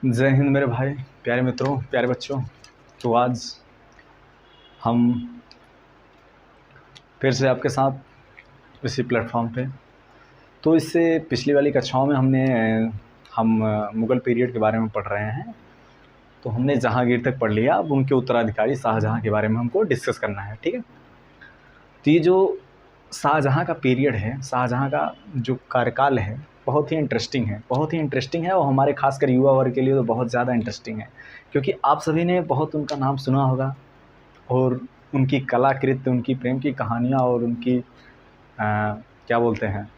जय हिंद मेरे भाई, प्यारे मित्रों, प्यारे बच्चों। तो आज हम फिर से आपके साथ इसी प्लेटफॉर्म पे। तो इससे पिछली वाली कक्षाओं में हम मुग़ल पीरियड के बारे में पढ़ रहे हैं। तो हमने जहांगीर तक पढ़ लिया। अब उनके उत्तराधिकारी शाहजहाँ के बारे में हमको डिस्कस करना है, ठीक है। तो ये जो शाहजहाँ का पीरियड है, शाहजहाँ का जो कार्यकाल है, बहुत ही इंटरेस्टिंग है, बहुत ही इंटरेस्टिंग है। और हमारे खासकर युवा वर्ग के लिए तो बहुत ज़्यादा इंटरेस्टिंग है, क्योंकि आप सभी ने बहुत उनका नाम सुना होगा और उनकी कलाकृति, उनकी प्रेम की कहानियाँ और उनकी क्या बोलते हैं,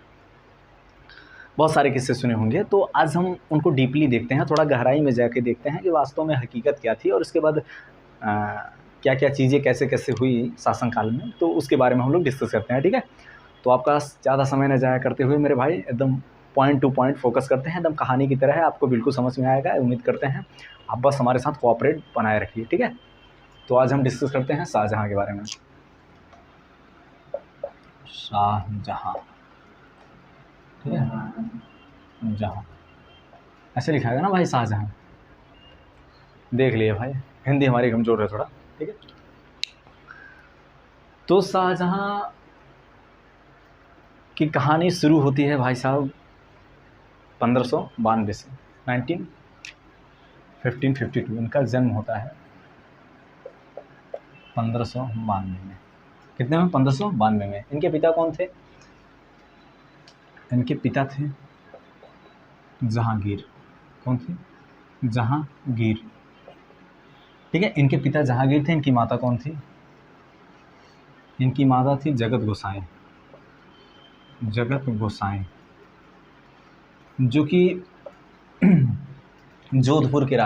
बहुत सारे किस्से सुने होंगे। तो आज हम उनको डीपली देखते हैं, थोड़ा गहराई में जाके देखते हैं कि वास्तव में हकीकत क्या थी और उसके बाद क्या क्या चीज़ें कैसे कैसे हुई शासनकाल में। तो उसके बारे में हम लोग डिस्कस करते हैं, ठीक है। तो आपका ज़्यादा समय न जाया करते हुए मेरे भाई, एकदम पॉइंट टू पॉइंट फोकस करते हैं, एकदम कहानी की तरह है, आपको बिल्कुल समझ में आएगा, उम्मीद करते हैं। आप बस हमारे साथ कोऑपरेट बनाए रखिए, ठीक है। तो आज हम डिस्कस करते हैं शाहजहाँ के बारे में। शाहजहाँ, ठीक है, जहाँ ऐसे लिखा है ना भाई, शाहजहाँ। देख लिए भाई, हिंदी हमारी कमज़ोर है थोड़ा, ठीक है। तो शाहजहाँ की कहानी शुरू होती है भाई साहब 1592 से। 1552 इनका जन्म होता है 1592 में। कितने में? 1592 में। इनके पिता कौन थे? इनके पिता थे जहांगीर। कौन थे? जहांगीर, ठीक है। इनके पिता जहांगीर थे। इनकी माता कौन थी? इनकी माता थी जगत गोसाई। जगत गोसाई जो कि जोधपुर के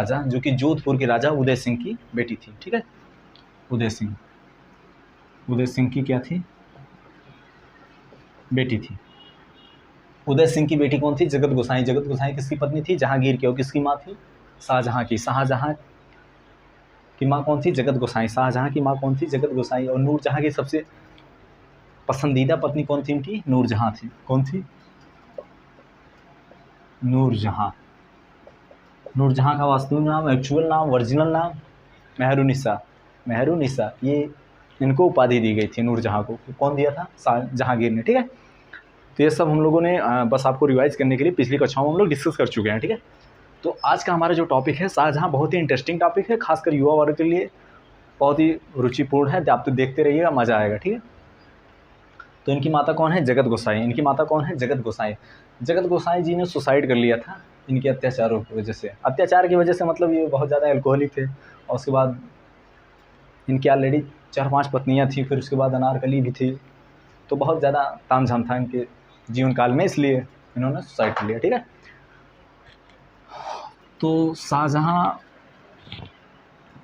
राजा उदय सिंह की बेटी थी, ठीक है। उदय सिंह की क्या थी? बेटी थी। उदय सिंह की बेटी कौन थी? जगत गोसाई। जगत गोसाई किसकी पत्नी थी? जहांगीर की। और किसकी माँ थी? शाहजहाँ की। शाहजहाँ की माँ कौन थी? जगत गोसाई। शाहजहाँ की माँ कौन थी? जगत गोसाई। और नूरजहाँ की सबसे पसंदीदा पत्नी कौन थी इनकी? नूरजहाँ थी। कौन थी? नूरजहाँ। नूरजहाँ का वास्तविक नाम, एक्चुअल नाम, ओरिजिनल नाम मेहरुनिसा। ये इनको उपाधि दी गई थी नूरजहाँ को। कौन दिया था? जहांगीर ने, ठीक है। तो ये सब हम लोगों ने बस आपको रिवाइज करने के लिए पिछली कक्षाओं में हम लोग डिस्कस कर चुके हैं, ठीक है। तो आज का हमारा जो टॉपिक है शाहजहाँ, बहुत ही इंटरेस्टिंग टॉपिक है, खासकर युवा वर्ग के लिए बहुत ही रुचिपूर्ण है। आप तो देखते रहिएगा, मज़ा आएगा, ठीक है। तो इनकी माता कौन है? जगत गोसाई। इनकी माता कौन है? जगत गोसाई। जगत गोसाई जी ने सुसाइड कर लिया था इनके अत्याचारों की वजह से। अत्याचार की वजह से मतलब ये बहुत ज़्यादा अल्कोहलिक थे। और उसके बाद इनकी ऑलरेडी 4-5 पत्नियाँ थी, फिर उसके बाद अनारकली भी थी। तो बहुत ज़्यादा तामझाम था इनके जीवन काल में, इसलिए इन्होंने सुसाइड कर लिया, ठीक है। तो शाहजहाँ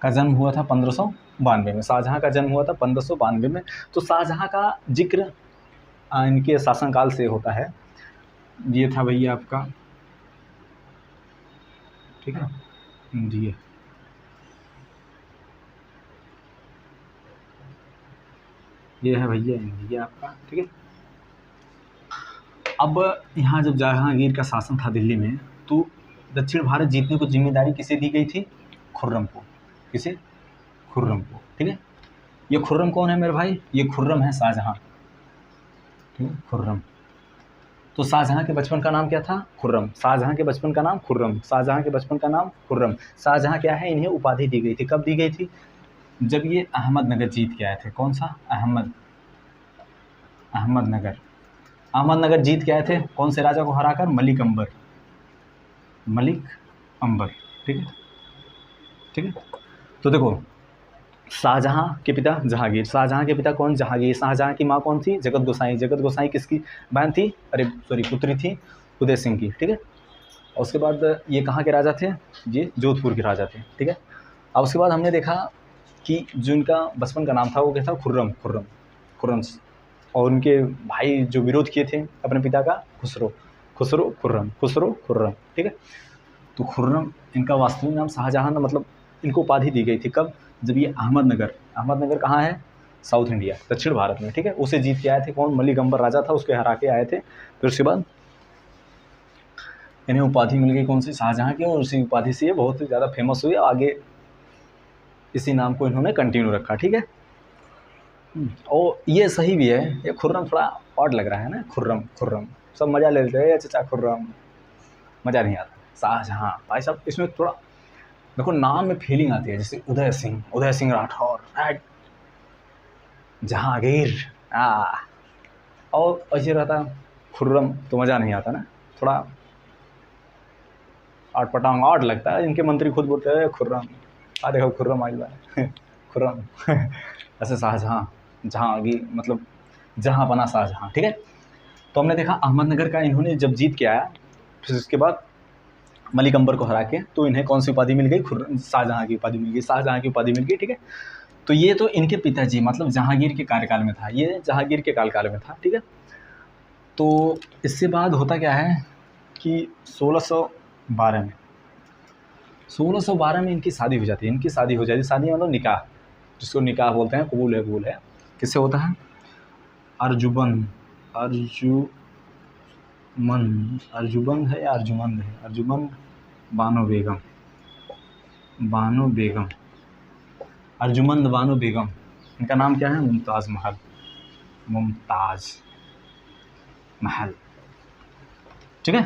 का जन्म हुआ था 1592 में। शाहजहाँ का जन्म हुआ था 1592 में। तो शाहजहाँ का जिक्र इनके शासनकाल से होता है। ये था भैया आपका, ठीक है जी, ये है भैया इंडिया आपका, ठीक है। अब यहाँ जब जहांगीर का शासन था दिल्ली में, तो दक्षिण भारत जीतने को जिम्मेदारी किसे दी गई थी? खुर्रम को। किसे? खुर्रम को, ठीक है। ये खुर्रम कौन है मेरे भाई? ये खुर्रम है शाहजहाँ, ठीक है, खुर्रम। तो शाहजहाँ के बचपन का नाम क्या था? खुर्रम। शाहजहाँ के बचपन का नाम खुर्रम। शाहजहाँ के बचपन का नाम खुर्रम। शाहजहाँ क्या है? इन्हें उपाधि दी गई थी। कब दी गई थी? जब ये अहमदनगर जीत के आए थे। कौन सा? अहमदनगर जीत के आए थे। कौन से राजा को हराकर? मलिक अंबर, ठीक है, ठीक है। तो देखो, शाहजहाँ के पिता जहांगीर। शाहजहाँ के पिता कौन? जहांगीर। शाहजहाँ की माँ कौन थी? जगत गोसाई। जगत गोसाई किसकी बहन थी? पुत्री थी उदय सिंह की, ठीक है। और उसके बाद ये कहाँ के राजा थे? ये जोधपुर के राजा थे, ठीक है। अब उसके बाद हमने देखा कि जो इनका बचपन का नाम था वो क्या था? खुर्रम। और उनके भाई जो विरोध किए थे अपने पिता का, खुसरो खुर्रम, ठीक है। तो खुर्रम इनका वास्तविक नाम, शाहजहाँ मतलब इनको उपाधि दी गई थी कब? जब ये अहमदनगर कहाँ है? साउथ इंडिया, दक्षिण भारत में, ठीक है। उसे जीत के आए थे। कौन? मलिक अंबर राजा था, उसके हरा के आए थे। फिर उसके बाद इन्हें उपाधि मिल गई कौन सी, शाहजहाँ की, और उसी उपाधि से ये बहुत ही ज़्यादा फेमस हुए, आगे इसी नाम को इन्होंने कंटिन्यू रखा। ठीक है। और ये सही भी है, ये खुर्रम थोड़ा ऑड लग रहा है ना, खुर्रम खुर्रम, सब मज़ा ले लेते हैं चाचा खुर्रम, मज़ा नहीं आता। शाहजहाँ भाई साहब, इसमें थोड़ा देखो नाम में फीलिंग आती है, जैसे उदय सिंह राठौर, जहांगीर, और ऐसे रहता खुर्रम तो मज़ा नहीं आता ना, थोड़ा आट पटांग आट लगता है। इनके मंत्री खुद बोलते हैं खुर्रम, देखो खुर्रम आइल बा खुर्रम ऐसे शाहजहाँ, जहांगीर मतलब जहाँ बना शाहजहाँ। ठीक है। तो हमने देखा अहमदनगर का इन्होंने जब जीत के आया, फिर उसके बाद मलिक अंबर को हरा के, तो इन्हें कौन सी उपाधि मिल गई, शाहजहाँ की उपाधि मिल गई, शाहजहाँ की उपाधि मिल गई। ठीक है। तो ये तो इनके पिताजी मतलब जहांगीर के कार्यकाल में था, ये जहांगीर के कार्यकाल में था। ठीक है। तो इससे बाद होता क्या है कि 1612 में इनकी शादी हो जाती है। शादी मतलब निकाह, जिसको निकाह बोलते हैं, कबूल है। किससे होता है, अर्जुमंद है या अर्जुमंद है, अर्जुमंद अर्जुमंद बानो बेगम। इनका नाम क्या है, मुमताज़ महल। ठीक है।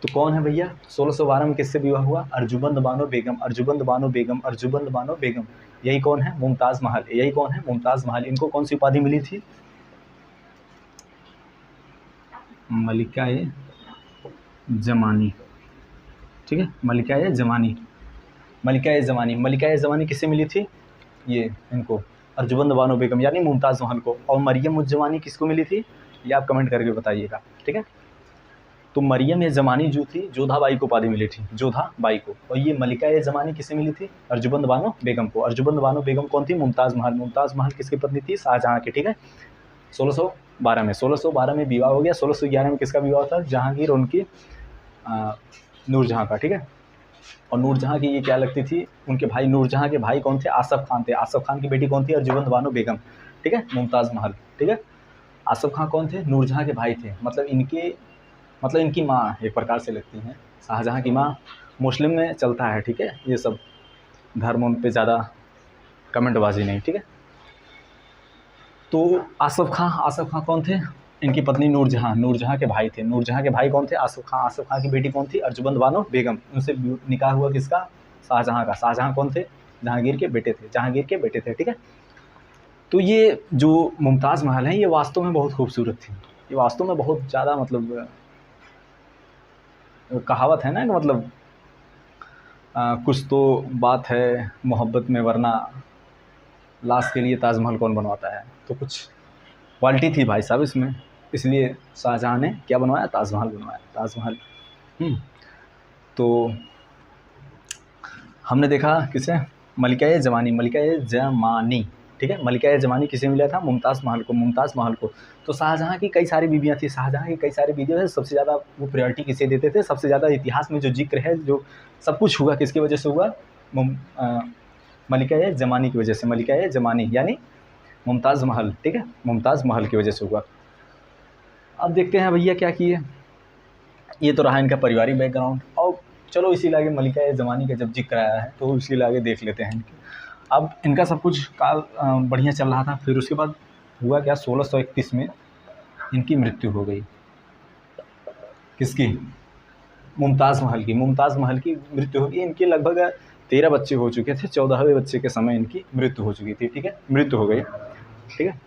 तो कौन है भैया, 1612 में किससे विवाह हुआ, अर्जुमंद बानो बेगम। यही कौन है, मुमताज़ महल। इनको कौन सी उपाधि मिली थी, मलिका-ए जमानी। ठीक है। मलिका-ए जमानी किससे मिली थी, ये इनको अर्जुमंद बानो बेगम यानी मुमताज़ महल को। और मरियम उज़ जमानी किसको मिली थी, ये आप कमेंट करके बताइएगा। ठीक है। तो मरियम ए ज़मानी जो थी, जोधाबाई को उपाधि मिली थी, जोधाबाई को। और ये मलिका ए ज़मानी किसे मिली थी, अर्जुमंद बानो बेगम को। अर्जुमंद बानो बेगम कौन थी, मुमताज़ महल किसकी पत्नी थी, शाहजहाँ की। ठीक है। 1612 में विवाह हो गया। 1611 में किसका विवाह था, जहांगीर उनकी नूरजहाँ का। ठीक है। और नूरजहाँ की ये क्या लगती थी, उनके भाई नूरजहाँ के भाई कौन थे, आसफ़ खान थे। आसफ़ खान की बेटी कौन थी, अर्जुमंद बानो बेगम। ठीक है। मुमताज़ महल। ठीक है। आसफ़ खान कौन थे, नूरजहाँ के भाई थे। मतलब इनकी माँ एक प्रकार से लगती हैं, शाहजहाँ की माँ। मुस्लिम में चलता है। ठीक है। ये सब धर्म उन पे ज़्यादा कमेंटबाजी नहीं। ठीक है। तो आसफ़ खां कौन थे, इनकी पत्नी नूरजहाँ के भाई थे। नूरजहाँ के भाई कौन थे, आसफ़ खां की बेटी कौन थी, अर्जुमंद बानो बेगम। उनसे निकाह हुआ किसका, शाहजहाँ का। शाहजहाँ कौन थे, जहांगीर के बेटे थे। ठीक है। तो ये जो मुमताज़ महल है, ये वास्तव में बहुत खूबसूरत थी। ये वास्तव में बहुत ज़्यादा मतलब कहावत है ना कि मतलब कुछ तो बात है मोहब्बत में, वरना लाश के लिए ताजमहल कौन बनवाता है। तो कुछ क्वालिटी थी भाई साहब इसमें, इसलिए शाहजहाँ ने क्या बनवाया, ताजमहल बनवाया, ताजमहल। तो हमने देखा किसे, मलिका-ए ज़मानी। ठीक है। मलिका-ए ज़मानी किसे मिला था, मुमताज़ महल को। तो शाहजहाँ की कई सारी बीवियाँ थी, सबसे ज़्यादा वो प्रायोरिटी किसे देते थे, सबसे ज़्यादा इतिहास में जो जिक्र है, जो सब कुछ हुआ किसकी वजह से हुआ, मलिका-ए ज़मानी की वजह से। मलिका-ए ज़मानी यानी मुमताज़ महल। ठीक है। मुमताज़ महल की वजह से हुआ। अब देखते हैं भैया क्या किए। ये तो रहा इनका पारिवारिक बैकग्राउंड। और चलो इसी लागे मलिका-ए ज़मानी का जब जिक्र आया है, तो इसी लागे देख लेते हैं। अब इनका सब कुछ काल बढ़िया चल रहा था। फिर उसके बाद हुआ क्या, 1631 में इनकी मृत्यु हो गई। किसकी, मुमताज़ महल की मृत्यु हो गई। इनके लगभग 13 बच्चे हो चुके थे, 14वें बच्चे के समय इनकी मृत्यु हो चुकी थी। ठीक है। मृत्यु हो गई। ठीक है।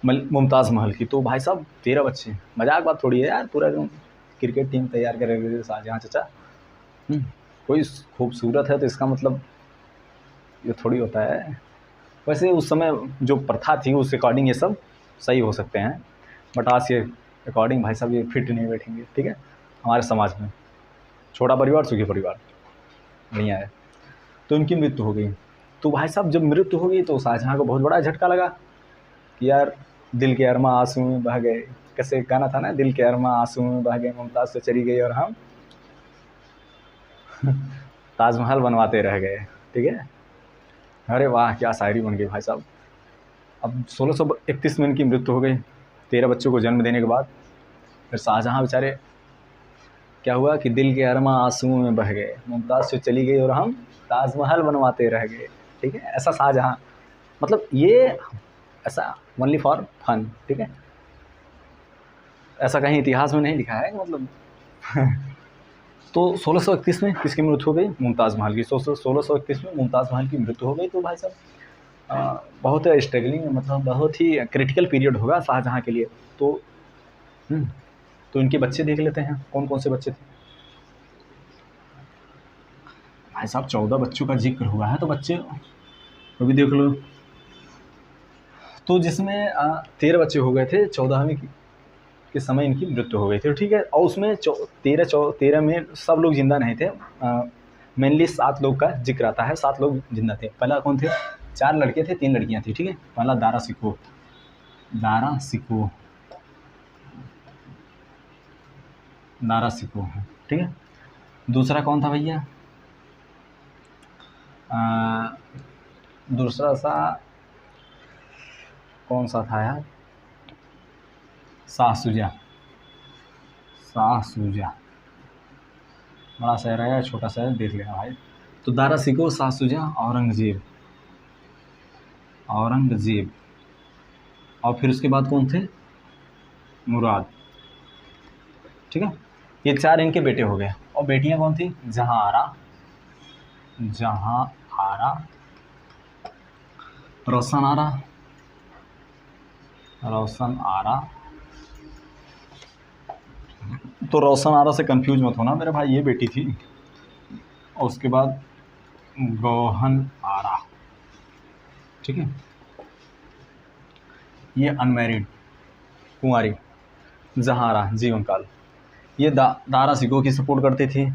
मुमताज़ महल की। तो भाई साहब 13 बच्चे, मजाक बात थोड़ी है यार, पूरा क्रिकेट टीम तैयार करेंगे शाहजहाँ चाचा। कोई खूबसूरत है तो इसका मतलब ये थोड़ी होता है। वैसे उस समय जो प्रथा थी उस अकॉर्डिंग ये सब सही हो सकते हैं, बट आज के अकॉर्डिंग भाई साहब ये फिट नहीं बैठेंगे। ठीक है। हमारे समाज में छोटा परिवार सुखी परिवार बढ़िया है। तो इनकी मृत्यु हो गई। तो भाई साहब जब मृत्यु हो गई तो शाहजहाँ को बहुत बड़ा झटका लगा कि यार दिल के अरमा आंसू में बह गए। कैसे गाना था ना, दिल के अरमा आंसू में बह गए, मुमताज़ से चली गई और हम ताजमहल बनवाते रह गए। ठीक है। अरे वाह, क्या शायरी बन गई भाई साहब। अब 1631 में इनकी मृत्यु हो गई, 13 बच्चों को जन्म देने के बाद। फिर शाहजहाँ बेचारे क्या हुआ कि दिल के अरमा आंसुओं में बह गए, मुमताज़ जो चली गई और हम ताजमहल बनवाते रह गए। ठीक है, ऐसा शाहजहाँ, मतलब ये ऐसा ओनली फॉर फन। ठीक है, ऐसा कहीं इतिहास में नहीं लिखा है कि मतलब तो 1631 में किसकी मृत्यु हो गई? मुमताज़ महल की। 1631 में मुमताज़ महल की मृत्यु हो गई। तो भाई साहब बहुत स्ट्रगलिंग, मतलब बहुत ही क्रिटिकल पीरियड होगा शाहजहाँ के लिए। तो तो इनके बच्चे देख लेते हैं, कौन कौन से बच्चे थे भाई साहब। 14 बच्चों का जिक्र हुआ है, तो बच्चे अभी देख लो। तो जिसमें 13 बच्चे हो गए थे, 14वें के समय इनकी मृत्यु हो गई थी। ठीक है, और उसमें 13 में सब लोग जिंदा नहीं थे। मेनली 7 लोग का जिक्र आता है, 7 लोग जिंदा थे। पहला कौन थे? 4 लड़के थे, 3 लड़कियां थी। ठीक है, पहला दारा सिकोह, है। ठीक है, दूसरा कौन था भैया? दूसरा सा कौन सा था यार? शाह शुजा। बड़ा शहर है या छोटा शहर देख लेना भाई। तो दारा सिकोह, शाह शुजा, औरंगजेब, और फिर उसके बाद कौन थे? मुराद। ठीक है, ये 4 इनके बेटे हो गए। और बेटियां कौन थी? जहां आरा, रोशन आरा। तो रोशन आरा से कंफ्यूज मत होना मेरे भाई, ये बेटी थी। और उसके बाद गौहन आरा। ठीक है, ये अनमैरिड, कुंवारी। जहारा जीवन काल। ये दारा सिकोह की सपोर्ट करती थी।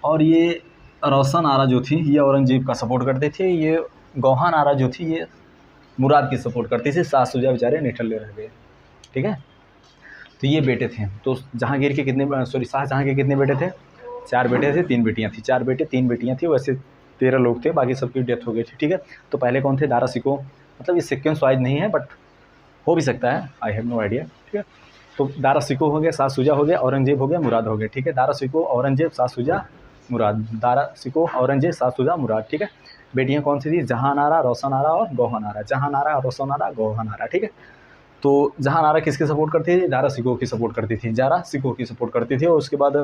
और ये रोशन आरा जो थी, ये औरंगजेब का सपोर्ट करते थे। ये गौहन आरा जो थी, ये मुराद की सपोर्ट करती थी। सास सुजा बेचारे निठल्ले रह गए। ठीक है, तो ये बेटे थे। तो जहांगीर के कितने, शाहजहाँ के कितने बेटे थे? 4 बेटे थे, 3 बेटियां थी। 4 बेटे 3 बेटियां थी। वैसे 13 लोग थे, बाकी सबकी डेथ हो गई थी। ठीक है, तो पहले कौन थे? दारा सिकोह। मतलब ये सीक्वेंस वाइज नहीं है, बट हो भी सकता है, आई हैव नो आइडिया। ठीक है, तो दारा सिकोह हो गया, शाह शुजा हो गया, औरंगजेब हो गया, मुराद हो गया। ठीक है, दारा सिकोह, औरंगजेब, शाह शुजा, मुराद। दारा सिकोह, औरंगजेब, शाह शुजा, मुराद। ठीक है, बेटियां कौन सी थी? जहां आरा, रोशन आरा और गौहन आरा। जहां आरा, रोशन आरा, गौहन आरा। ठीक है, तो जहां आरा किसकी सपोर्ट करती थी? दारा सिकोह की सपोर्ट करती थी। जारा सिकोह की सपोर्ट करती थी। और उसके बाद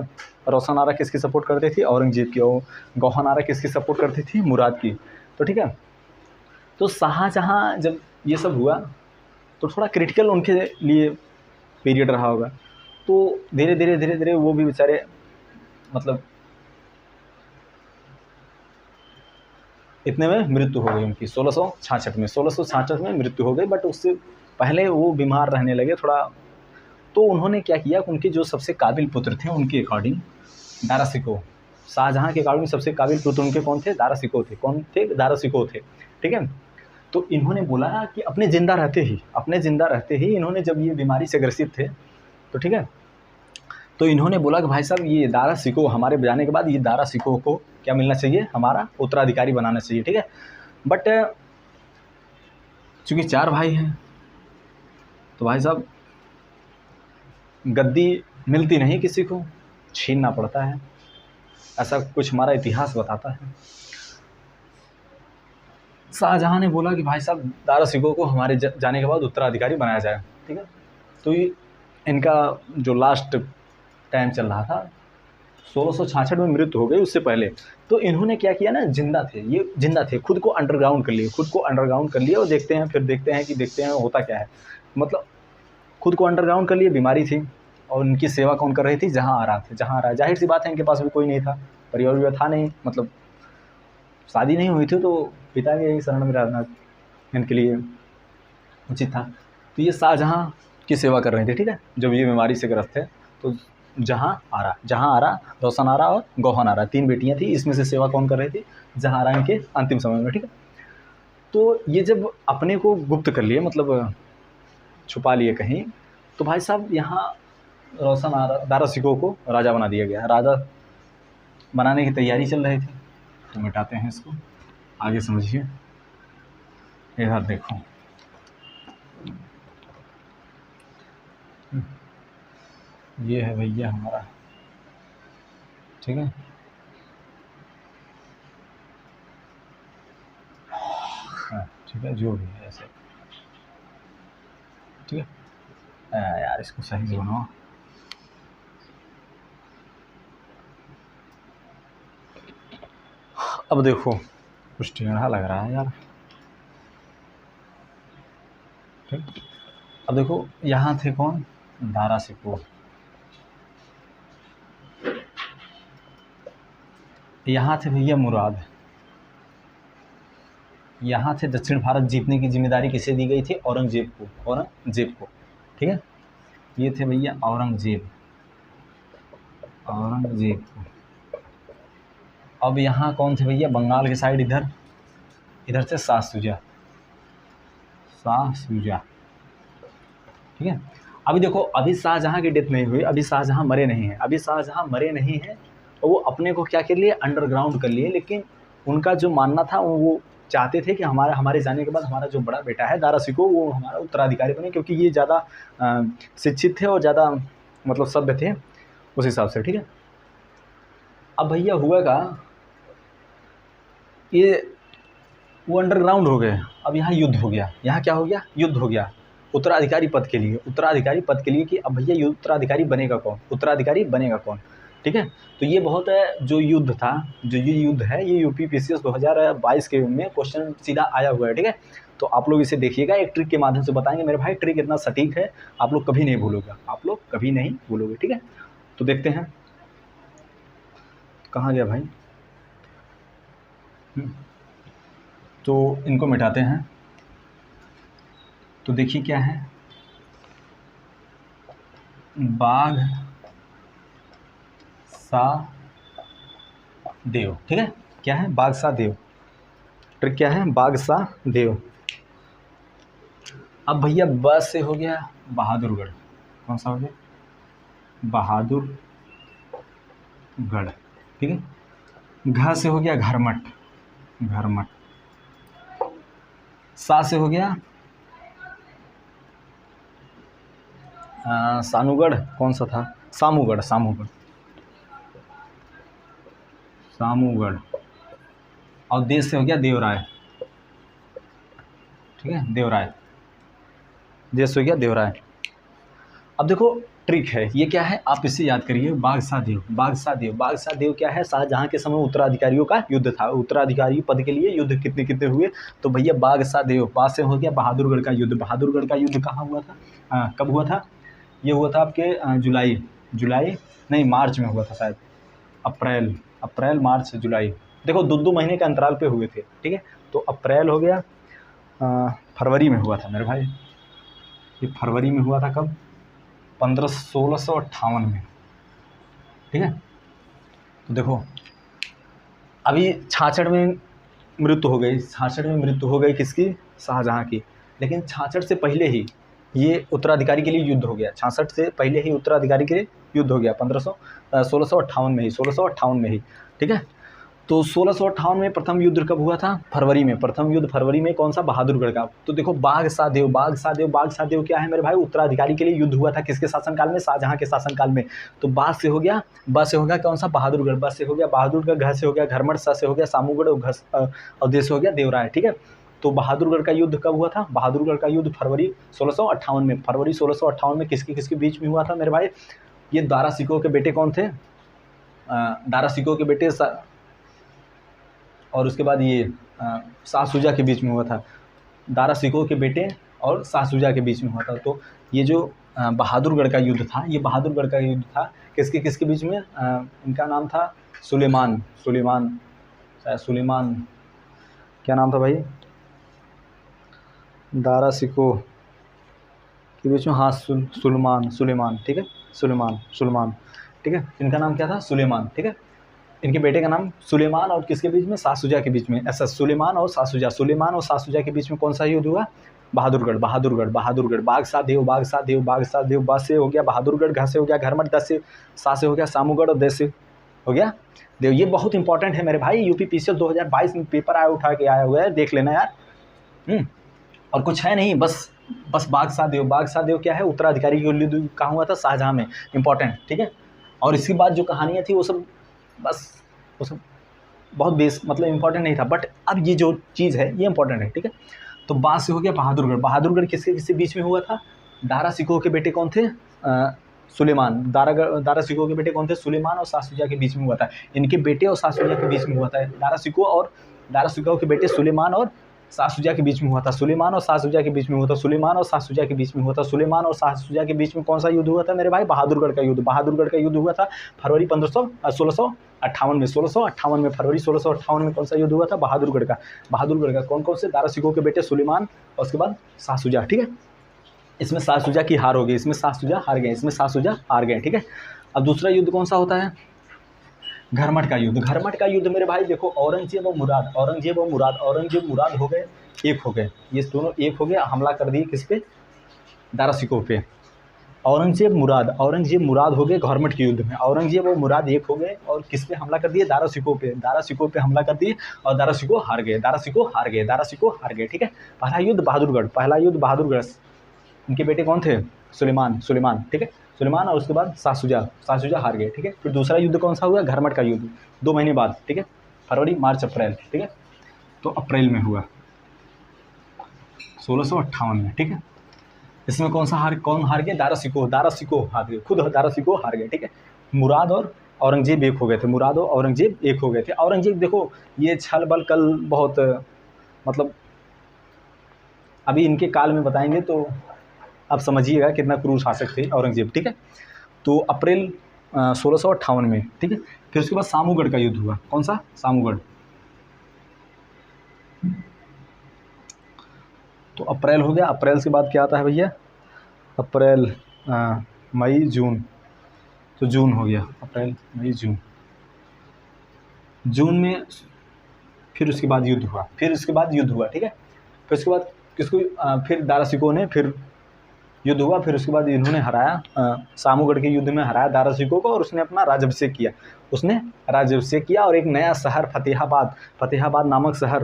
रोशन आरा किसकी सपोर्ट करती थी? औरंगजेब की। और गौहन आरा किसकी सपोर्ट करती थी? मुराद की। तो ठीक है, तो शाहजहाँ जब ये सब हुआ तो थोड़ा क्रिटिकल उनके लिए पीरियड रहा होगा। तो धीरे धीरे वो भी बेचारे, मतलब इतने में मृत्यु हो गई उनकी। 1666 में मृत्यु हो गई। बट उससे पहले वो बीमार रहने लगे थोड़ा। तो उन्होंने क्या किया, उनके जो सबसे काबिल पुत्र थे उनके अकॉर्डिंग, दारा सिकोह, शाहजहाँ के अकॉर्डिंग सबसे काबिल पुत्र उनके कौन थे? दारा सिकोह थे। कौन थे? दारा सिकोह थे। ठीक है, तो इन्होंने बोला कि अपने जिंदा रहते ही इन्होंने, जब ये बीमारी से ग्रसित थे, तो ठीक है, तो इन्होंने बोला कि भाई साहब, ये दारा सिकोह हमारे जाने के बाद ये दारा सिकोह को क्या मिलना चाहिए? हमारा उत्तराधिकारी बनाना चाहिए। ठीक है, बट चूंकि 4 भाई हैं, तो भाई साहब गद्दी मिलती नहीं किसी को, छीनना पड़ता है। ऐसा कुछ हमारा इतिहास बताता है। शाहजहाँ ने बोला कि भाई साहब, दारा सिकोह को हमारे जाने के बाद उत्तराधिकारी बनाया जाए। ठीक है, तो ये इनका जो लास्ट टाइम चल रहा था, 1666 में मृत्यु हो गई। उससे पहले तो इन्होंने क्या किया ना, ये जिंदा थे, खुद को अंडरग्राउंड कर लिए और देखते हैं होता क्या है। मतलब खुद को अंडरग्राउंड कर लिए, बीमारी थी। और उनकी सेवा कौन कर रही थी? जहाँ आरा थे। जाहिर सी बात है, इनके पास भी कोई नहीं था, परिवार था नहीं, मतलब शादी नहीं हुई थी, तो पिता के ही शरण में रहना इनके लिए उचित था। तो ये शाहजहाँ की सेवा कर रहे थे। ठीक है, जब ये बीमारी से ग्रस्त थे, तो जहाँ आरा, रोशन आरा और गौहन आरा 3 बेटियां थी। इसमें से सेवा कौन कर रही थी? जहाँ आरा इनके अंतिम समय में। ठीक है, तो ये जब अपने को गुप्त कर लिए, मतलब छुपा लिए कहीं, तो भाई साहब यहाँ रोशन आरा, दारा सिकोह को राजा बना दिया गया। राजा बनाने की तैयारी चल रही थी। तो मिटाते हैं इसको, आगे समझिए। इधर देखो, ये है भैया हमारा ठीक है। हाँ ठीक है, जो भी है ऐसे, ठीक है। यार इसको सही से बनाओ। अब देखो कुछ टेढ़ा लग रहा है यार, ठीक। अब देखो यहाँ थे कौन, दारा शिकोह, यहाँ थे भैया मुराद, यहाँ थे दक्षिण भारत जीतने की जिम्मेदारी किसे दी गई थी, औरंगजेब को, औरंगजेब को, ठीक है। ये थे भैया औरंगजेब, औरंगजेब को। अब यहाँ कौन थे भैया, बंगाल के साइड इधर, इधर से शाह शुजा, शाह शुजा, ठीक है। अभी देखो अभी शाहजहाँ की डेथ नहीं हुई, अभी शाहजहाँ मरे नहीं हैं, अभी शाहजहाँ मरे नहीं हैं, और वो अपने को क्या कर लिए, अंडरग्राउंड कर लिए। लेकिन उनका जो मानना था वो चाहते थे कि हमारे जाने के बाद हमारा जो बड़ा बेटा है दारा शिकोह, वो हमारा उत्तराधिकारी बने, क्योंकि ये ज़्यादा शिक्षित थे और ज़्यादा मतलब सभ्य थे उस हिसाब से, ठीक है। अब भैया हुआ का ये वो अंडरग्राउंड हो गए, अब यहाँ युद्ध हो गया, यहाँ क्या हो गया, युद्ध हो गया उत्तराधिकारी पद के लिए, उत्तराधिकारी पद के लिए कि अब भैया उत्तराधिकारी बनेगा कौन, उत्तराधिकारी बनेगा कौन, ठीक है। तो ये बहुत जो युद्ध था, जो ये युद्ध है, ये यूपी पीसीएस 2022 के में क्वेश्चन सीधा आया हुआ है, ठीक है। तो आप लोग इसे देखिएगा, एक ट्रिक के माध्यम से बताएंगे मेरे भाई, ट्रिक इतना सटीक है आप लोग कभी नहीं भूलोगे, आप लोग कभी नहीं भूलोगे, ठीक है। तो देखते हैं कहाँ गया भाई, तो इनको मिटाते हैं। तो देखिए क्या है, बाघ सा देव, ठीक है। क्या है, बाघ सा देव, ट्रिक क्या है, बाघ सा देव। अब भैया ब से हो गया बहादुरगढ़, कौन सा हो गया, बहादुरगढ़, ठीक है। घ से हो गया घरमट, घरमट। सा से हो गया सानूगढ़, कौन सा था, सामूगढ़, सामूगढ़, सामूगढ़। और देश से हो गया देवराय, ठीक है, देवराय, देश हो गया देवराय। अब देखो ट्रिक है, ये क्या है, आप इसे याद करिए, बाघ सा देव, बाघ सा देव, बाघ सा देव क्या है, शाहजहाँ के समय उत्तराधिकारियों का युद्ध था, उत्तराधिकारी पद के लिए युद्ध कितने कितने हुए, तो भैया बाघ सा देव, बाघ से हो गया बहादुरगढ़ का युद्ध, बहादुरगढ़ का युद्ध कहाँ हुआ था, कब हुआ था, ये हुआ था आपके जुलाई नहीं मार्च में हुआ था शायद, अप्रैल मार्च जुलाई, देखो 2 महीने के अंतराल पे हुए थे, ठीक है। तो अप्रैल हो गया, फरवरी में हुआ था मेरे भाई, ये फरवरी में हुआ था, कब, 1658 में, ठीक है। तो देखो अभी 66 में मृत्यु हो गई, 66 में मृत्यु हो गई किसकी, शाहजहाँ की। लेकिन 66 से पहले ही ये उत्तराधिकारी के लिए युद्ध हो गया, 66 से पहले ही उत्तराधिकारी के लिए युद्ध हो गया, 1658 में ही, 1658 में ही, ठीक है। तो 1658 में प्रथम युद्ध कब हुआ था, फरवरी में, प्रथम युद्ध फरवरी में, कौन सा, बहादुरगढ़ का। तो देखो बाघ सा देव, बाघ सा देव, बाघ सा देव क्या है मेरे भाई, उत्तराधिकारी के लिए युद्ध हुआ था, किसके शासनकाल में, शाहजहाँ के शासनकाल में। तो बाघ से हो गया, ब से हो गया कौन सा, बहादुरगढ़, ब से हो गया बहादुरगढ़, घ से हो गया घरमट, स से हो गया सामूगढ़, और देश से हो गया देवराय, ठीक है। तो बहादुरगढ़ का युद्ध कब हुआ था, बहादुरगढ़ का युद्ध फरवरी 1658 में, फरवरी 1658 में किसके किसके बीच में हुआ था मेरे भाई, ये दारा शिकोह के बेटे कौन थे, दारा शिकोह के बेटे और उसके बाद ये शाह शुजा के बीच में हुआ था, दारा शिकोह के बेटे और शाह शुजा के बीच में हुआ था। तो ये जो बहादुरगढ़ का युद्ध था, ये बहादुरगढ़ का युद्ध था किसके किसके बीच में, इनका नाम था सुलेमान, सुलेमान क्या नाम था भाई, दारा शिकोह के बीच में, हाँ सुलेमान, ठीक है, सुलेमान, ठीक है। इनका नाम क्या था, सुलेमान, ठीक है। इनके बेटे का नाम सुलेमान, और किसके बीच में, शाह शुजा के बीच में, ऐसा सुलेमान और शाह शुजा, सुलेमान और शाह शुजा के बीच में कौन सा युद्ध हुआ, बहादुरगढ़, बाघ सा देव, बाघ सा देव, बाघ सा देव, बा से हो गया बहादुरगढ़, घ से हो गया घरमट, द से, सा से हो गया सामूगढ़, और दे से हो गया देव। ये बहुत इंपॉर्टेंट है मेरे भाई, यूपी पीसीएस 2022 में पेपर उठा के आया हुआ है, देख लेना यार। और कुछ है नहीं, बस बाघ सा देव, बाघ सा देव क्या है, उत्तराधिकारी के युद्ध कहाँ हुआ था, शाहजहाँ में, इंपॉर्टेंट, ठीक है। और इसके बाद जो कहानियाँ थी वो सब बस वो सब बहुत बेस मतलब इंपॉर्टेंट नहीं था, बट अब ये जो चीज़ है ये इंपॉर्टेंट है, ठीक है। तो बाद से हो गया बहादुरगढ़। बहादुरगढ़ किसके किसके बीच में हुआ था? दारा सिकोह के बेटे कौन थे? सुलेमान। दारा सिकोह के बेटे कौन थे? सुलेमान और शाह शुजा के बीच में हुआ था। इनके बेटे और शाह शुजा के बीच में हुआ था। दारा सिकोह के बेटे सुलेमान और शाह शुजा के बीच में हुआ था। सुलेमान और शाह शुजा के बीच में हुआ था। सुलेमान और शाह शुजा के बीच में हुआ था। सुलेमान और शाह शुजा के बीच में कौन सा युद्ध हुआ था मेरे भाई? बहादुरगढ़ का युद्ध। बहादुरगढ़ का युद्ध हुआ था फरवरी 1658 में। 1658 में, फरवरी 1658 में कौन सा युद्ध हुआ था? बहादुरगढ़ का। बहादुरगढ़ का कौन कौन से? दारा सिकोह के बेटे सुलेमान और उसके बाद शाह शुजा, ठीक है। इसमें शाह शुजा की हार हो गई, इसमें शाह शुजा हार गए, इसमें शाह शुजा हार गए, ठीक है। अब दूसरा युद्ध कौन सा होता है? घरमट का युद्ध। घरमट का युद्ध मेरे भाई देखो, औरंगजेब और मुराद, औरंगजेब और मुराद, औरंगजेब मुराद हो गए, एक हो गए, ये दोनों एक हो गए, हमला कर दिए किस पे? दारा सिकोह पे। औरंगजेब मुराद हो गए घरमट के युद्ध में। औरंगजेब और मुराद एक हो गए और किस पे हमला कर दिए? दारा सिकोह पे। दारा सिकोह पे हमला कर दिए और दारा सिकोह हार गए, दारा सिकोह हार गए, दारा सिकोह हार गए, ठीक है। पहला युद्ध बहादुरगढ़, पहला युद्ध बहादुरगढ़। उनके बेटे कौन थे? सुलेमान, ठीक है, सुलेमान। और उसके बाद शाह शुजा हार गए, ठीक है। फिर दूसरा युद्ध कौन सा हुआ? घरमट का युद्ध, 2 महीने बाद, ठीक है, फरवरी मार्च अप्रैल, ठीक है। तो अप्रैल में हुआ 1658 में, ठीक है। इसमें कौन हार गए? दारा सिकोह हार गए, खुद दारा सिकोह हार गए, ठीक है। मुराद और औरंगजेब एक हो गए थे, मुराद और औरंगजेब एक हो गए थे। औरंगजेब देखो ये छल बल कल बहुत मतलब अभी इनके काल में बताएंगे तो आप समझिएगा कितना क्रूर शासक थे औरंगजेब, ठीक है। तो अप्रैल 1658 में, ठीक है। फिर उसके बाद सामूगढ़ का युद्ध हुआ। कौन सा? सामूगढ़। तो अप्रैल हो गया। अप्रैल के बाद क्या आता है भैया? अप्रैल, मई, जून। तो जून हो गया, अप्रैल मई जून। जून में फिर उसके बाद युद्ध हुआ, ठीक है। फिर उसके बाद किसको? फिर दारा सिकोह ने फिर युद्ध हुआ। फिर उसके बाद इन्होंने हराया, सामूगढ़ के युद्ध में हराया दारा सिकोह को और उसने अपना राज्याभिषेक किया। और एक नया शहर फतेहाबाद नामक शहर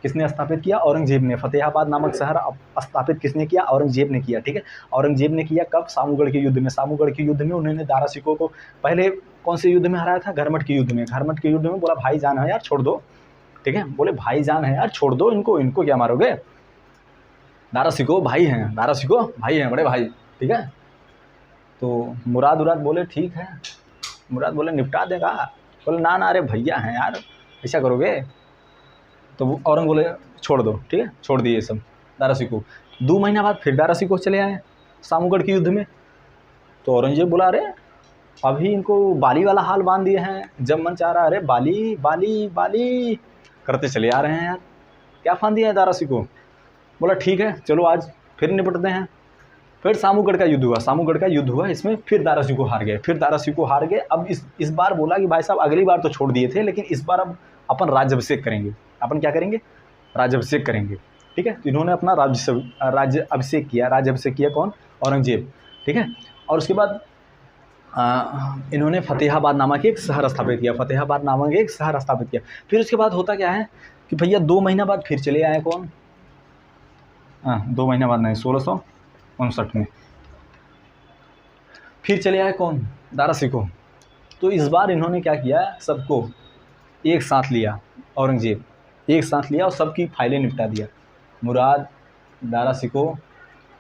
किसने स्थापित किया? औरंगजेब ने। फतेहाबाद नामक शहर स्थापित किसने किया? औरंगजेब ने किया, ठीक है। औरंगजेब ने किया कब? सामूगढ़ के युद्ध में। सामूगढ़ के युद्ध में उन्होंने दारा सिकोह को पहले कौन से युद्ध में हराया था? घरमट के युद्ध में। घरमट के युद्ध में बोला भाई जान है यार छोड़ दो, ठीक है, बोले भाई जान है यार छोड़ दो, इनको क्या मारोगे? दारा सिकोह भाई हैं, बड़े भाई, ठीक है। तो मुराद बोले ठीक है, मुराद बोले निपटा देगा। बोले ना अरे भैया हैं यार, ऐसा करोगे? तो औरंग बोले छोड़ दो, ठीक है, छोड़ दिए सब दारा सिकोह। 2 महीना बाद फिर दारा सिकोह चले आए सामूगढ़ के युद्ध में। तो औरंगजेब बोला अरे अभी इनको बाली वाला हाल बांध दिए हैं, जब मन चाह रहा अरे बाली करते चले आ रहे हैं यार, क्या फांद दिया है दारा सिकोह। बोला ठीक है चलो आज फिर निपटते हैं। फिर सामूगढ़ का युद्ध हुआ, इसमें फिर दारा सिकोह हार गए। अब इस बार बोला कि भाई साहब अगली बार तो छोड़ दिए थे, लेकिन इस बार अब अपन राज्याभिषेक करेंगे। अपन क्या करेंगे? राज्याभिषेक करेंगे, ठीक है। तो इन्होंने अपना राज्याभिषेक किया। कौन? औरंगजेब, ठीक है। और उसके बाद इन्होंने फतेहाबाद नामक एक शहर स्थापित किया। फिर उसके बाद होता क्या है कि भैया 2 महीना बाद फिर चले आए। कौन? 2 महीना बाद नहीं, 1659 में फिर चले आए। कौन? दारा सिकोह। तो इस बार इन्होंने क्या किया? सबको एक साथ लिया, औरंगजेब एक साथ लिया और सबकी फाइलें निपटा दिया। मुराद, दारा सिकोह,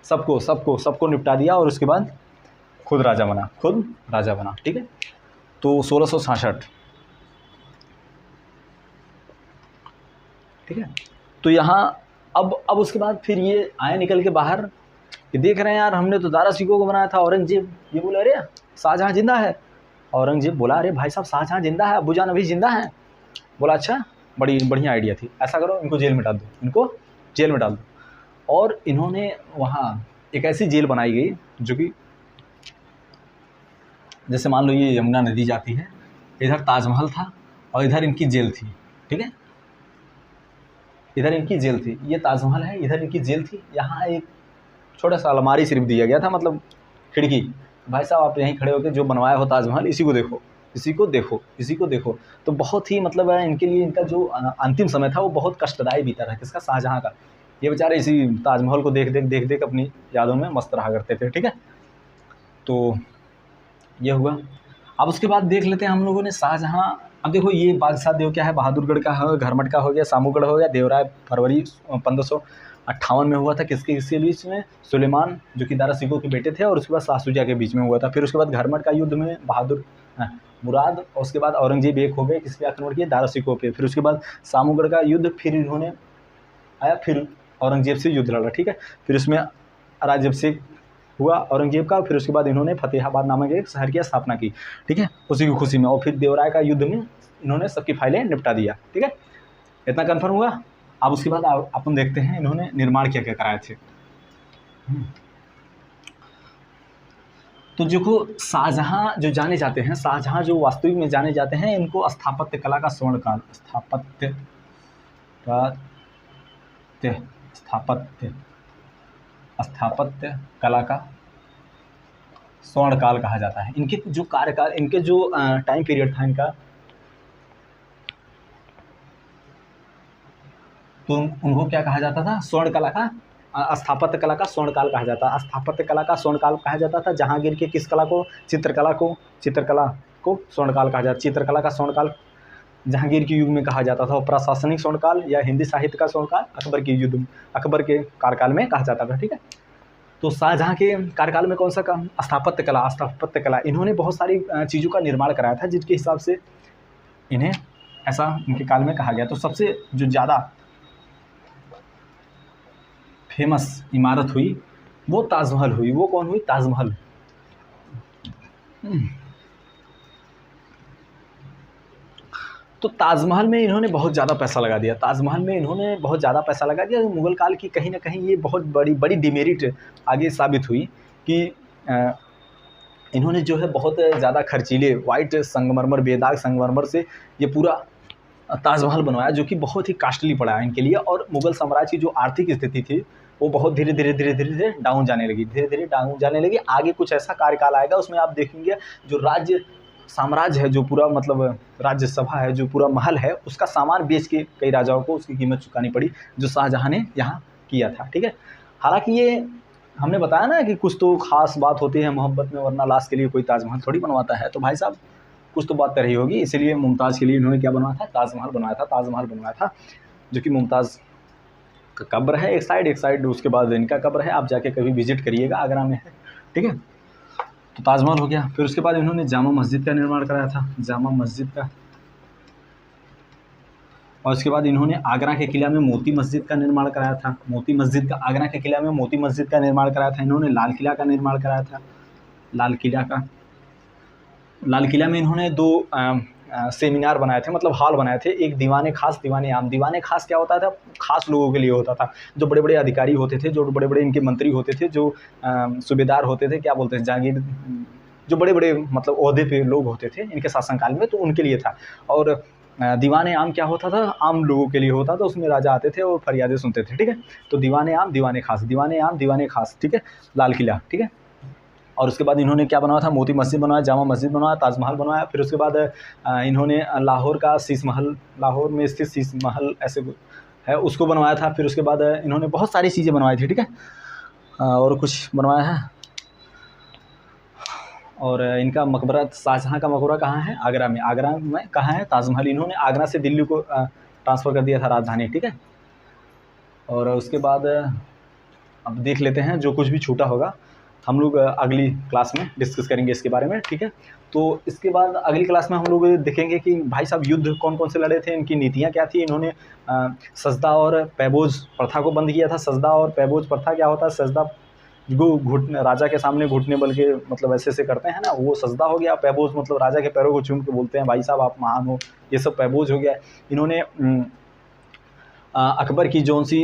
सबको निपटा दिया और उसके बाद खुद राजा बना, ठीक है। तो 1666, ठीक है। तो यहाँ अब उसके बाद फिर ये आए निकल के बाहर कि देख रहे हैं यार हमने तो दारा सिकोह को बनाया था। औरंगजेब ये बोले अरे शाहजहाँ जिंदा है। औरंगजेब बोला अरे भाई साहब शाहजहाँ जिंदा है, अब्बू जान अभी जिंदा है। बोला अच्छा बड़ी बढ़िया आइडिया थी, ऐसा करो इनको जेल में डाल दो, और इन्होंने वहाँ एक ऐसी जेल बनाई गई जो कि जैसे मान लो ये यमुना नदी जाती है, इधर ताजमहल था और इधर इनकी जेल थी, ठीक है। इधर इनकी जेल थी, ये ताजमहल है, इधर इनकी जेल थी। यहाँ एक छोटा सा अलमारी सिर्फ दिया गया था, मतलब खिड़की, भाई साहब आप यहीं खड़े होकर जो बनवाया हो ताजमहल इसी को देखो। तो बहुत ही मतलब इनके लिए इनका जो अंतिम समय था वो बहुत कष्टदायी बीता रहा, किसका? शाहजहाँ का। ये बेचारे इसी ताजमहल को देख अपनी यादों में मस्त रहा करते थे, ठीक है। तो ये हुआ। अब उसके बाद देख लेते हैं हम लोगों ने शाहजहाँ। अब देखो ये बादशाह देव क्या है, बहादुरगढ़ का है, घरमट का हो गया, सामूगढ़ हो गया, देवराय फरवरी 1558 में हुआ था। किसके किसके बीच में? सुलेमान जो कि दारा सिकोह के बेटे थे, और उसके बाद शाह शुजा के बीच में हुआ था। फिर उसके बाद घरमट का युद्ध में मुराद, और उसके बाद औरंगजेब एक हो गए, किस पे आक्रमण किया? दारा सिकोह पे। फिर उसके बाद सामूगढ़ का युद्ध, फिर इन्होंने आया, फिर औरंगजेब से युद्ध लड़ा, ठीक है। फिर उसमें राज्याभिषेक हुआ औरंगजेब का, फिर उसके बाद इन्होंने फतेहाबाद नामक एक शहर की स्थापना की, ठीक है, उसी की खुशी में। और फिर देवराय का युद्ध में इन्होंने सबकी फाइलें निपटा दिया, ठीक है। इतना कन्फर्म हुआ। अब उसके बाद अपन देखते हैं इन्होंने निर्माण क्या क्या कराए थे। तो जो शाहजहाँ जो जाने जाते हैं, शाहजहाँ जो वास्तविक में जाने जाते हैं, इनको स्थापत्य कला का स्वर्ण काल, स्थापत्य कला का स्वर्ण काल कहा जाता है। इनके जो कार्यकाल, इनके जो टाइम पीरियड था इनका, तो उनको क्या कहा जाता था? स्वर्ण कला का, स्थापत्य कला का स्वर्ण काल कहा जाता है। स्थापत्य कला का स्वर्ण काल कहा जाता था। जहांगीर के किस कला को? चित्रकला को स्वर्ण काल कहा जाता। चित्रकला का स्वर्ण काल जहांगीर के युग में कहा जाता था। और प्रशासनिक स्वर्ण काल या हिंदी साहित्य का स्वर्ण काल अकबर के कार्यकाल में कहा जाता था, ठीक है। तो शाहजहाँ के कार्यकाल में कौन सा काम? स्थापत्य कला। इन्होंने बहुत सारी चीज़ों का निर्माण कराया था, जिसके हिसाब से इन्हें ऐसा इनके काल में कहा गया। तो सबसे जो ज़्यादा फेमस इमारत हुई वो ताजमहल हुई। वो कौन हुई? ताजमहल। तो ताजमहल में इन्होंने बहुत ज़्यादा पैसा लगा दिया। मुग़ल काल की कहीं ना कहीं ये बहुत बड़ी डिमेरिट आगे साबित हुई कि इन्होंने जो है बहुत ज़्यादा खर्चीले वाइट संगमरमर, बेदाग संगमरमर से ये पूरा ताजमहल बनवाया, जो कि बहुत ही कास्टली पड़ा इनके लिए। और मुग़ल साम्राज्य की जो आर्थिक स्थिति थी वो बहुत धीरे धीरे डाउन जाने लगी। आगे कुछ ऐसा कार्यकाल आएगा, उसमें आप देखेंगे जो राज्य साम्राज्य है, जो पूरा मतलब राज्यसभा है, जो पूरा महल है, उसका सामान बेच के कई राजाओं को उसकी कीमत चुकानी पड़ी, जो शाहजहाँ ने यहाँ किया था, ठीक है। हालांकि ये हमने बताया ना कि कुछ तो खास बात होती है मोहब्बत में, वरना लाश के लिए कोई ताजमहल थोड़ी बनवाता है। तो भाई साहब कुछ तो बात कर रही होगी, इसीलिए मुमताज़ के लिए इन्होंने क्या बनवाया था? ताजमहल बनवाया था, जो कि मुमताज़ का कब्र है एक साइड, उसके बाद इनका कब्र है। आप जाके कभी विजिट करिएगा, आगरा में है, ठीक है। तो ताजमहल हो गया। फिर उसके बाद इन्होंने जामा मस्जिद का निर्माण कराया था, और उसके बाद इन्होंने आगरा के किला में मोती मस्जिद का निर्माण कराया था। आगरा के किला में मोती मस्जिद का निर्माण कराया था। इन्होंने लाल किला का निर्माण कराया था। लाल किला में इन्होंने 2 सेमिनार बनाए थे, मतलब हॉल बनाए थे। एक दीवाने खास, दीवाने आम। दीवाने खास क्या होता था? खास लोगों के लिए होता था, जो बड़े बड़े अधिकारी होते थे, जो बड़े बड़े इनके मंत्री होते थे, जो सूबेदार होते थे, क्या बोलते हैं, जागीर, जो बड़े बड़े मतलब ओहदे पे लोग होते थे इनके शासनकाल में, तो उनके लिए था। और दीवाने आम क्या होता था? आम लोगों के लिए होता था। उसमें राजा आते थे और फरियादें सुनते थे, ठीक है। तो दीवाने आम, दीवाने खास, ठीक है, लाल किला, ठीक है। और उसके बाद इन्होंने क्या बनवाया था? मोती मस्जिद बनवाया, जामा मस्जिद बनवाया, ताजमहल बनवाया। फिर उसके बाद इन्होंने लाहौर का शीश महल, लाहौर में स्थित शीश महल ऐसे है, उसको बनवाया था। फिर उसके बाद इन्होंने बहुत सारी चीज़ें बनवाई थी, ठीक है, और कुछ बनवाया है। और इनका मकबरा, शाहजहाँ का मकबरा कहाँ है? आगरा में कहाँ है? ताजमहल। इन्होंने आगरा से दिल्ली को ट्रांसफ़र कर दिया था राजधानी, ठीक है। और उसके बाद अब देख लेते हैं, जो कुछ भी छूटा होगा हम लोग अगली क्लास में डिस्कस करेंगे इसके बारे में, ठीक है। तो इसके बाद अगली क्लास में हम लोग देखेंगे कि भाई साहब युद्ध कौन कौन से लड़े थे, इनकी नीतियाँ क्या थी। इन्होंने सजदा और पैबोज प्रथा को बंद किया था। सजदा और पैबोज प्रथा क्या होता है? सजदा घुटने, राजा के सामने घुटने बल के मतलब ऐसे करते हैं ना, वो सजदा हो गया। पैबोज मतलब राजा के पैरों को चूम के बोलते हैं भाई साहब आप महान हो, ये सब पैबोज हो गया। इन्होंने अकबर की जौन सी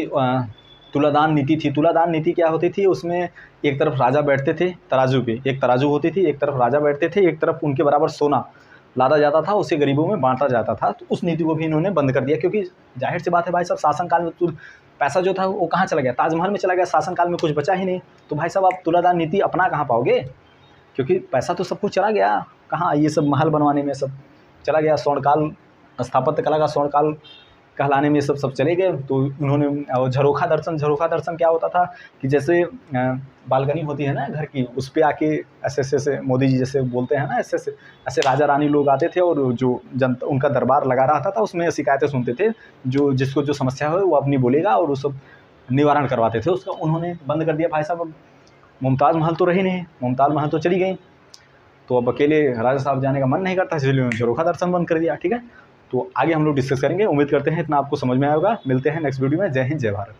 तुलादान नीति थी, तुलादान नीति क्या होती थी? उसमें एक तरफ राजा बैठते थे तराजू पे, एक तराजू होती थी, एक तरफ राजा बैठते थे, एक तरफ उनके बराबर सोना लादा जाता था, उसे गरीबों में बांटा जाता था। तो उस नीति को भी इन्होंने बंद कर दिया, क्योंकि जाहिर सी बात है भाई साहब, शासनकाल में तो पैसा जो था वो कहाँ चला गया? ताजमहल में चला गया। शासनकाल में कुछ बचा ही नहीं। तो भाई साहब आप तुलादान नीति अपना कहाँ पाओगे, क्योंकि पैसा तो सब कुछ चला गया। कहाँ? ये सब महल बनवाने में सब चला गया। स्वर्णकाल, स्थापत्य कला का स्वर्णकाल कहलाने में सब चले गए। तो उन्होंने झरोखा दर्शन क्या होता था कि जैसे बालकनी होती है ना घर की, उस पे आके ऐसे मोदी जी जैसे बोलते हैं ना, ऐसे राजा रानी लोग आते थे और जो जनता उनका दरबार लगा रहा था उसमें शिकायतें सुनते थे, जो जिसको जो समस्या हो वो अपनी बोलेगा और वो सब निवारण करवाते थे उसका। उन्होंने बंद कर दिया भाई साहब। मुमताज़ महल तो रही नहीं, मुमताज़ महल तो चली गई, तो अब अकेले राजा साहब जाने का मन नहीं करता, इसलिए उन्होंने झरोखा दर्शन बंद कर दिया। ठीक है, तो आगे हम लोग डिस्कस करेंगे। उम्मीद करते हैं इतना आपको समझ में आएगा। मिलते हैं नेक्स्ट वीडियो में। जय हिंद, जय भारत।